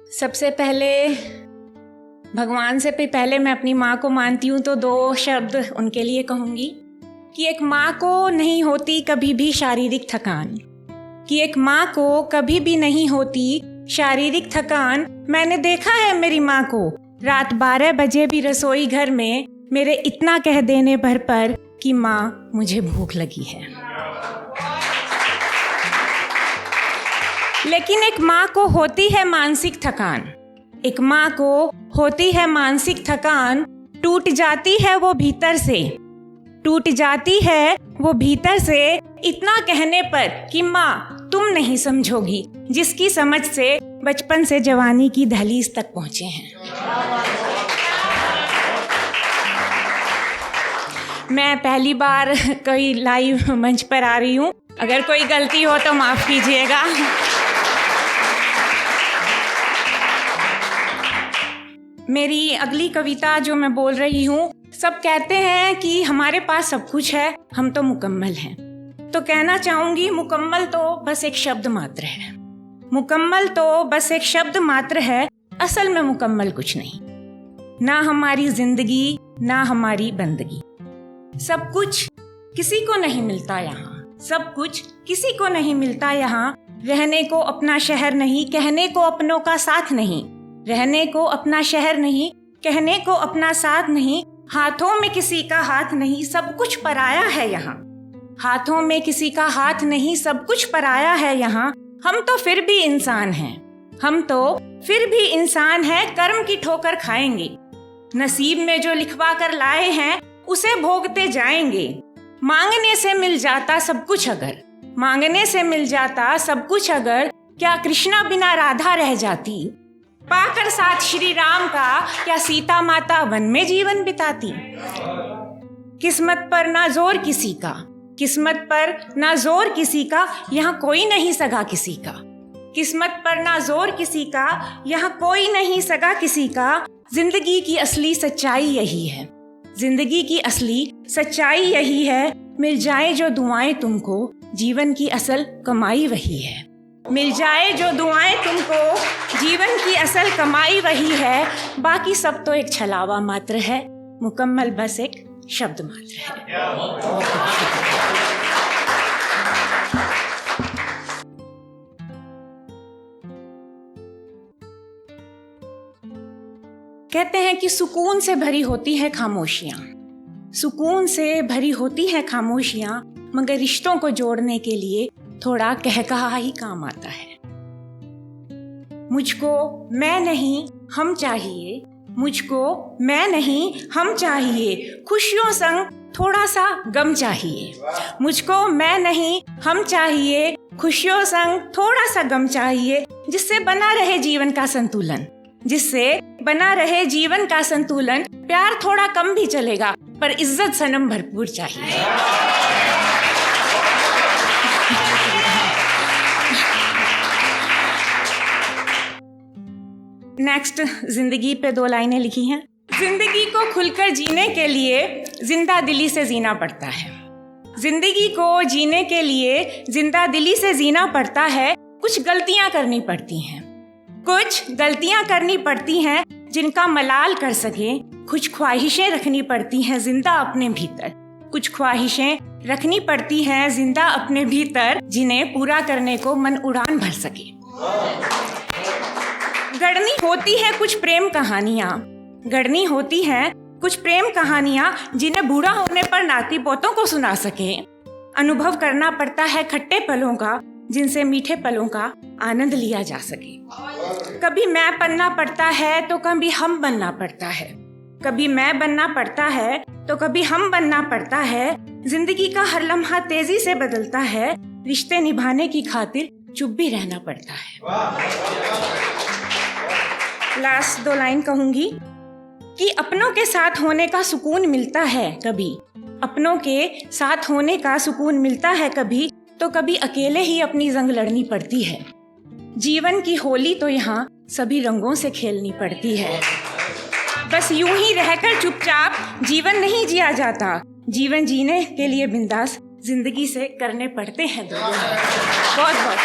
सबसे पहले भगवान से भी पहले मैं अपनी माँ को मानती हूँ, तो 2 शब्द उनके लिए कहूँगी कि एक माँ को नहीं होती कभी भी शारीरिक थकान, कि एक माँ को कभी भी नहीं होती शारीरिक थकान। मैंने देखा है मेरी माँ को रात 12 बजे भी रसोई घर में मेरे इतना कह देने भर पर कि माँ मुझे भूख लगी है। लेकिन एक माँ को होती है मानसिक थकान, एक माँ को होती है मानसिक थकान। टूट जाती है वो भीतर से, टूट जाती है वो भीतर से इतना कहने पर कि माँ तुम नहीं समझोगी, जिसकी समझ से बचपन से जवानी की दहलीज तक पहुँचे हैं। मैं पहली बार कोई लाइव मंच पर आ रही हूँ, अगर कोई गलती हो तो माफ़ कीजिएगा। मेरी अगली कविता जो मैं बोल रही हूँ, सब कहते हैं कि हमारे पास सब कुछ है, हम तो मुकम्मल हैं। तो कहना चाहूँगी मुकम्मल तो बस एक शब्द मात्र है, मुकम्मल तो बस एक शब्द मात्र है। असल में मुकम्मल कुछ नहीं, ना हमारी जिंदगी ना हमारी बंदगी। सब कुछ किसी को नहीं मिलता यहाँ, सब कुछ किसी को नहीं मिलता यहाँ। रहने को अपना शहर नहीं, कहने को अपनों का साथ नहीं, रहने को अपना शहर नहीं, कहने को अपना साथ नहीं। हाथों में किसी का हाथ नहीं, सब कुछ पराया है यहाँ, हाथों में किसी का हाथ नहीं, सब कुछ पराया है यहाँ। हम तो फिर भी इंसान हैं, हम तो फिर भी इंसान हैं, कर्म की ठोकर खाएंगे। नसीब में जो लिखवा कर लाए हैं उसे भोगते जाएंगे। मांगने से मिल जाता सब कुछ अगर, मांगने से मिल जाता सब कुछ अगर, क्या कृष्णा बिना राधा रह जाती? पाकर साथ श्री राम का क्या सीता माता वन में जीवन बिताती? किस्मत पर ना जोर किसी का, किस्मत पर ना जोर किसी का, यहाँ कोई नहीं सगा किसी का। किस्मत पर ना जोर किसी का, यहाँ कोई नहीं सगा किसी का। जिंदगी की असली सच्चाई यही है, जिंदगी की असली सच्चाई यही है। मिल जाए जो दुआएं तुमको, जीवन की असल कमाई वही है। मिल जाए जो दुआएं तुमको, जीवन की असल कमाई वही है। बाकी सब तो एक छलावा मात्र है, मुकम्मल बस एक शब्द मात्र है। कहते हैं कि सुकून से भरी होती है खामोशियां, सुकून से भरी होती है खामोशियां, मगर रिश्तों को जोड़ने के लिए थोड़ा कहकहा ही काम आता है। मुझको मैं नहीं हम चाहिए, मुझको मैं नहीं हम चाहिए, खुशियों संग थोड़ा सा गम चाहिए। मुझको मैं नहीं हम चाहिए, खुशियों संग थोड़ा सा गम चाहिए, जिससे बना रहे जीवन का संतुलन, जिससे बना रहे जीवन का संतुलन। प्यार थोड़ा कम भी चलेगा, पर इज्जत सनम भरपूर चाहिए। नेक्स्ट, जिंदगी पे 2 लाइनें लिखी हैं। जिंदगी को खुलकर जीने के लिए जिंदा दिली से जीना पड़ता है, जिंदगी को जीने के लिए जिंदा दिली से जीना पड़ता है। कुछ गलतियां करनी पड़ती हैं, कुछ गलतियां करनी पड़ती हैं, जिनका मलाल कर सके। कुछ ख्वाहिशें रखनी पड़ती हैं जिंदा अपने भीतर, कुछ ख्वाहिशें रखनी पड़ती हैं जिंदा अपने भीतर, जिन्हें पूरा करने को मन उड़ान भर सके। गढ़नी होती है कुछ प्रेम कहानियाँ, गढ़नी होती है कुछ प्रेम कहानियाँ, जिन्हें बूढ़ा होने पर नाती पोतों को सुना सके। अनुभव करना पड़ता है खट्टे पलों का, जिनसे मीठे पलों का आनंद लिया जा सके। कभी मैं बनना पड़ता है तो कभी हम बनना पड़ता है, कभी मैं बनना पड़ता है तो कभी हम बनना पड़ता है। जिंदगी का हर लम्हा तेजी से बदलता है, रिश्ते निभाने की खातिर चुप भी रहना पड़ता है। लास्ट 2 लाइन कहूंगी कि अपनों के साथ होने का सुकून मिलता है कभी, अपनों के साथ होने का सुकून मिलता है कभी, तो कभी अकेले ही अपनी जंग लड़नी पड़ती है। जीवन की होली तो यहाँ सभी रंगों से खेलनी पड़ती है। बस यूं ही रहकर चुपचाप जीवन नहीं जिया जाता, जीवन जीने के लिए बिंदास जिंदगी से करने पड़ते हैं। बहुत बहुत